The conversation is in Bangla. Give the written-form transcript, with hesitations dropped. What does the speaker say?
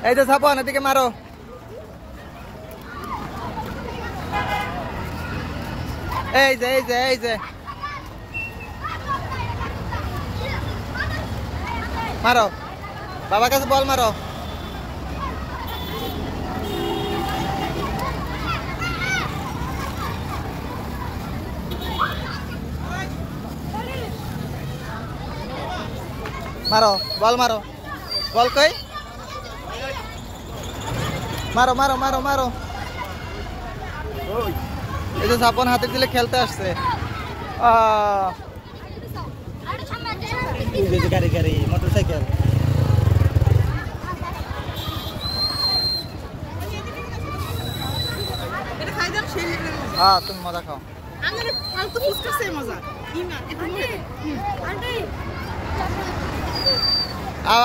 এই যে সাপন এদিকে মারো। এই যে এই যে এই যে মারো, বাবার কাছে বল মারো। মারো বল মারো, বল কই, মারো মারো মারো মারো। এই যে সাপন হাতে দিলে খেলতে আসছে। গাড়ি গাড়ি মোটরসাইকেল। তুমি মজা খাও। আ